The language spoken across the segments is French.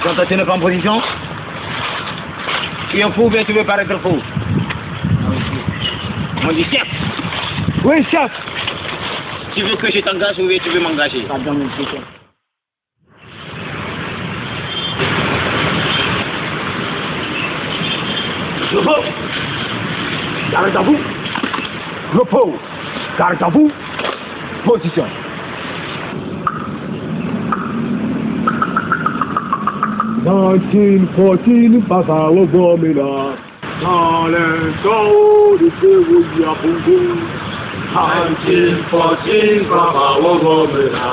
Quand tu n'es pas en position, tu es un fou ou bien tu veux paraître fou? On dit chef. Oui, chef. Tu veux que je t'engage ou bien tu veux m'engager? Repos. Garde à vous. Repos. Garde à vous. Position. Buffalo Gomina. Talent de Serouya Bongo. 1914 Buffalo Gomina.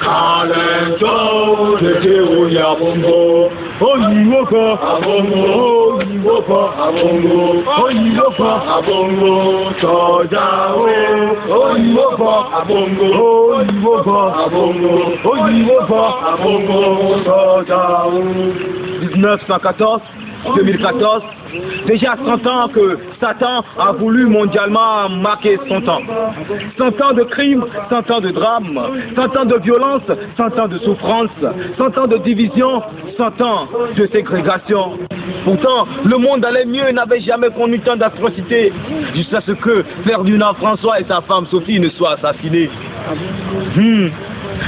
Talent de Serouya Bongo. Oyiwoka abongo, oyiwoka abongo, oyiwoka abongo, soja o, oyiwoka abongo, oyiwoka abongo, oyiwoka abongo, soja o. 1914, déjà 100 ans que Satan a voulu mondialement marquer son temps. 100 ans de crimes, 100 ans de drames, 100 ans de violence, 100 ans de souffrance, 100 ans de division, 100 ans de ségrégation. Pourtant, le monde allait mieux et n'avait jamais connu tant d'atrocités, jusqu'à ce que Ferdinand François et sa femme Sophie ne soient assassinés.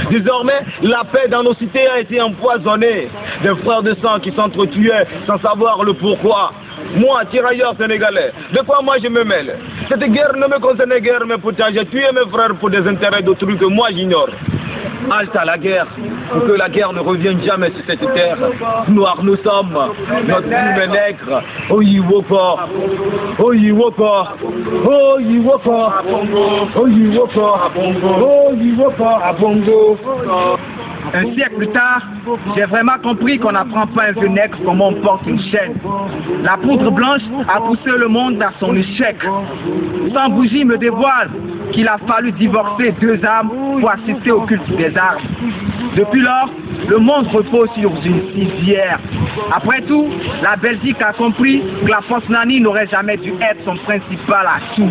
Désormais, la paix dans nos cités a été empoisonnée. Des frères de sang qui s'entretuaient sans savoir le pourquoi. Moi, tirailleur sénégalais, de quoi moi je me mêle? Cette guerre ne me concernait guère, mais pourtant j'ai tué mes frères pour des intérêts d'autrui que moi j'ignore. Halte à la guerre, pour que la guerre ne revienne jamais sur cette terre. Noirs nous sommes, notre plume est nègre. Oyiwoka, oyiwoka, oyiwoka, oyiwoka, oyiwoka, abongo. Un siècle plus tard, j'ai vraiment compris qu'on n'apprend pas un vieux nègre comme on porte une chaîne. La poudre blanche a poussé le monde à son échec. Sans bougie me dévoile qu'il a fallu divorcer 2 âmes pour assister au culte des armes. Depuis lors, le monde repose sur une civière. Après tout, la Belgique a compris que la force Nani n'aurait jamais dû être son principal atout.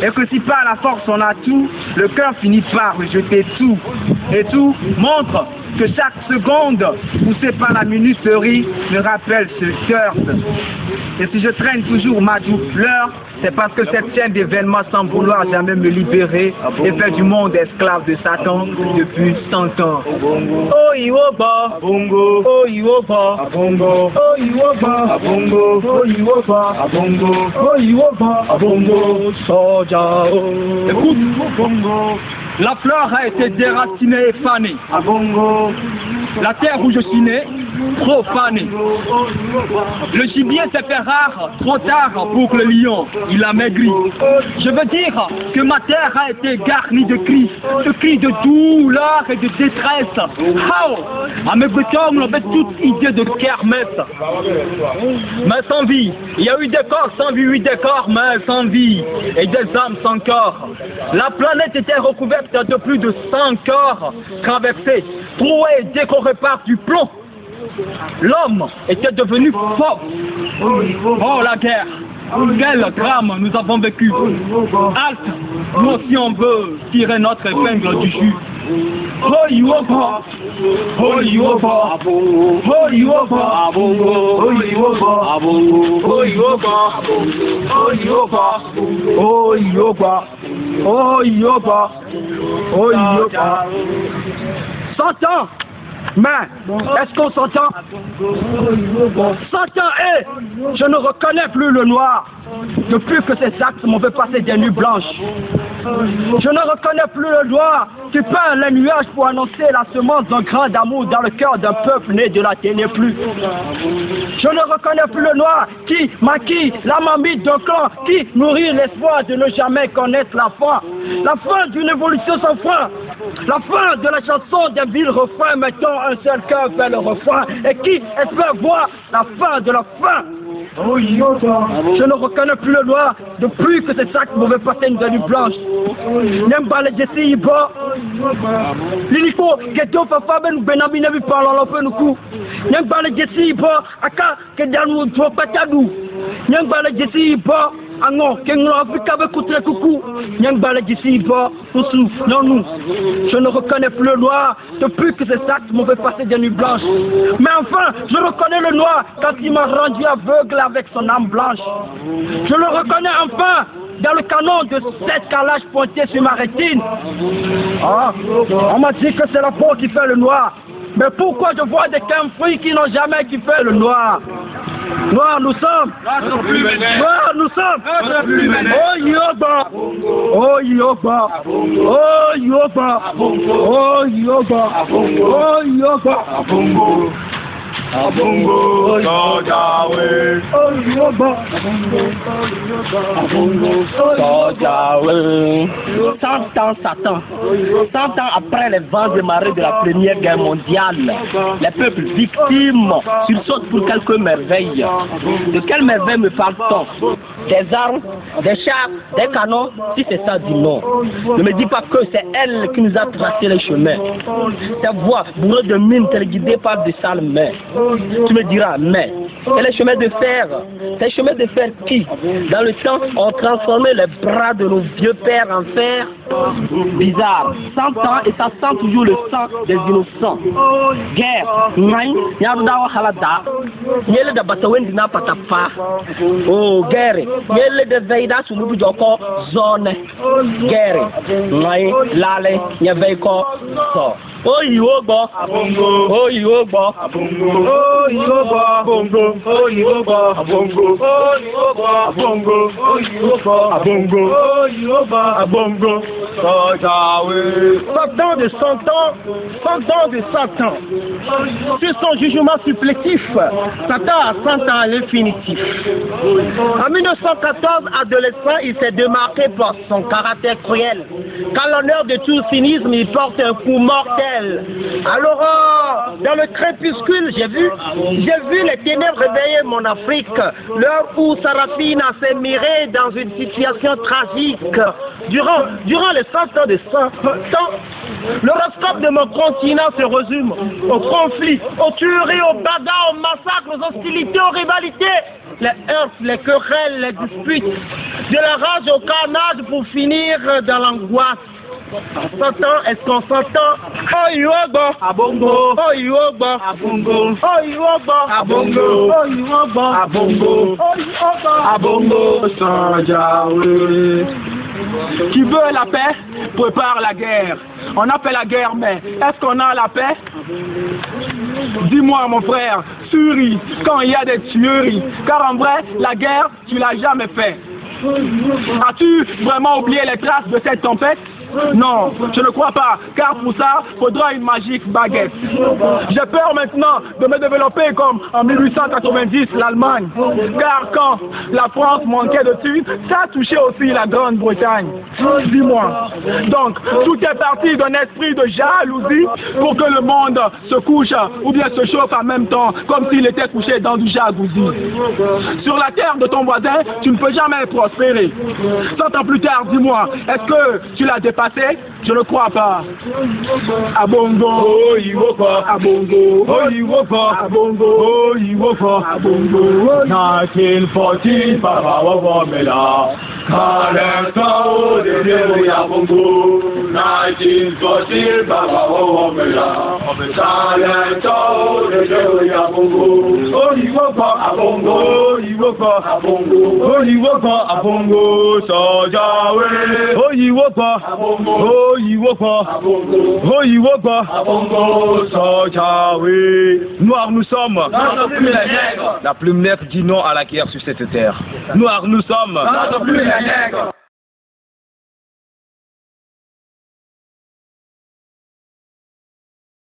Et que si par la force on a tout, le cœur finit par rejeter tout. Et tout montre que chaque seconde poussée par la minuterie me rappelle ce cœur. Et si je traîne toujours ma douleur, c'est parce que cette chaîne d'événements sans vouloir jamais me libérer et fait du monde esclave de Satan depuis 100 ans. Oh Iwoba, bongo, oh Iwoba, bongo, oh Iwoba, bongo, oh Iwoba, bongo, oh Iwoba, bongo, soja, écoute, bongo. La fleur a été déracinée et fanée. La terre où je suis né, trop fanée. Le gibier s'est fait rare, trop tard pour le lion, il a maigri. Je veux dire que ma terre a été garnie de cris de douleur et de détresse. À mes bétons, on avait toute idée de kermesse. Mais sans vie, il y a eu des corps sans vie, des corps mais sans vie, et des âmes sans corps. La planète était recouverte de plus de 100 corps traversés, troués et décorés par du plomb. L'homme était devenu fort. Oh la guerre, quel drame nous avons vécu. Halte, nous aussi on veut tirer notre épingle du jus. Oh Iwoba, oh Iwoba, oh Iwoba, oh Iwoba, oh Iwoba, oh Iwoba, oh Iwoba, oh Iwoba, oh Iwoba. 100 ans. Mais, est-ce qu'on s'entend? 100 ans et je ne reconnais plus le noir. Depuis que ces actes m'ont fait passer des nuits blanches. Je ne reconnais plus le noir qui peint les nuages pour annoncer la semence d'un grand amour dans le cœur d'un peuple né de la ténèbre. Je ne reconnais plus le noir qui maquille la mamie d'un clan, qui nourrit l'espoir de ne jamais connaître la fin. La fin d'une évolution sans fin. La fin de la chanson des villes refrains mettant un seul cœur vers le refrain et qui espère voir la fin de la fin. Je ne reconnais plus le noir depuis que ces sacs m'avaient passé une nuit blanche. N'aime pas les Jessie Iba. L'unico, Geto Fafaben, Benabi Nabi parlant un peu nous coup. N'aime pas les Jessie Iba, Aka, Kedanou, Topatadou. N'aime pas les Jessie Iba, non, coucou. Non, nous. Je ne reconnais plus le noir depuis que ces actes m'ont fait passer des nuits blanches. Mais enfin, je reconnais le noir quand il m'a rendu aveugle avec son âme blanche. Je le reconnais enfin dans le canon de 7 calages pointés sur ma rétine. Ah, on m'a dit que c'est la peau qui fait le noir. Mais pourquoi je vois des fruits qui n'ont jamais kiffé le noir? Noir nous sommes. Noir nous sommes. Oh yoga. Oh yoga. Oh yoga. Oh yoga. Oh yoga. Abongo, Sojawe. Oh yoga. Abongo, Sojawe. 100 ans Satan. 100 ans après les vents et marées de la Première Guerre mondiale, les peuples victimes sursautent pour quelques merveilles. De quelles merveilles me parle-t-on? Des armes, des chars, des canons? Si c'est ça, dis non. Ne me dis pas que c'est elle qui nous a tracé les chemins. Ces voies bourrées de mines téléguidées par des sales mains. Tu me diras, mais, et les chemins de fer? Ces chemins de fer qui, dans le temps, ont transformé les bras de nos vieux pères en fer? Bizarre, 100 ans et ça sent toujours le sang des innocents. Guerre, oh, guerre, yele de veida sulubu joko zone. Guerre, lale, nyaveko so. Oh yoga, abongo. Oh yoga, abongo. Oh yoga, abongo. Oh yoga, abongo. Oh yoga, abongo. Oh yoga, abongo. Oh yoga, abongo. Satan de 100 ans, 100 ans de Satan. Sur son jugement supplétif, Satan a 100 ans à l'infinitif. En 1914, adolescent, il s'est démarqué par son caractère cruel. Qu'à l'honneur de tout cynisme, il porte un coup mortel. Alors, dans le crépuscule, j'ai vu les ténèbres réveiller mon Afrique. L'heure où Sarafina s'est mirée dans une situation tragique. Durant les 100 ans de 100 ans, l'horoscope de mon continent se résume aux conflits, aux tueries, aux bagarres, aux massacres, aux hostilités, aux rivalités, les heurts, les querelles, les disputes, de la rage au carnage pour finir dans l'angoisse. On s'entend? Est-ce qu'on s'entend? Oh yoga, abongo. Oh yoga, abongo. Oh yoga, abongo. Oh yoga, abongo. Oh yoga, abongo. Sojawe. Qui veut la paix prépare la guerre. On a fait la guerre, mais est-ce qu'on a la paix? Dis-moi mon frère, souris quand il y a des tueries, car en vrai, la guerre, tu l'as jamais fait. As-tu vraiment oublié les traces de cette tempête? Non, je ne crois pas, car pour ça, faudra une magique baguette. J'ai peur maintenant de me développer comme en 1890 l'Allemagne, car quand la France manquait de thunes, ça a touché aussi la Grande-Bretagne. Dis-moi, donc, tout est parti d'un esprit de jalousie pour que le monde se couche ou bien se chauffe en même temps, comme s'il était couché dans du jacuzzi. Sur la terre de ton voisin, tu ne peux jamais prospérer. 100 ans plus tard, dis-moi, est-ce que tu l'as dépassé? Je ne crois pas. Abongo, oh yoga, abongo, oh yoga, abongo, oh yoga, abongo. 1940, Papa Wawamela. Kalentao de Deoya Bongo. 1940, Papa Wawamela. Kalentao de Deoya Bongo. Oh yoga, abongo, oh yoga, abongo, oh yoga, abongo, Sojawe. Oh yoga, oh yoga, oh yoga, abongo, Sojawe. Noirs nous sommes. La plume nègre dit non à la guerre sur cette terre. Noirs nous sommes.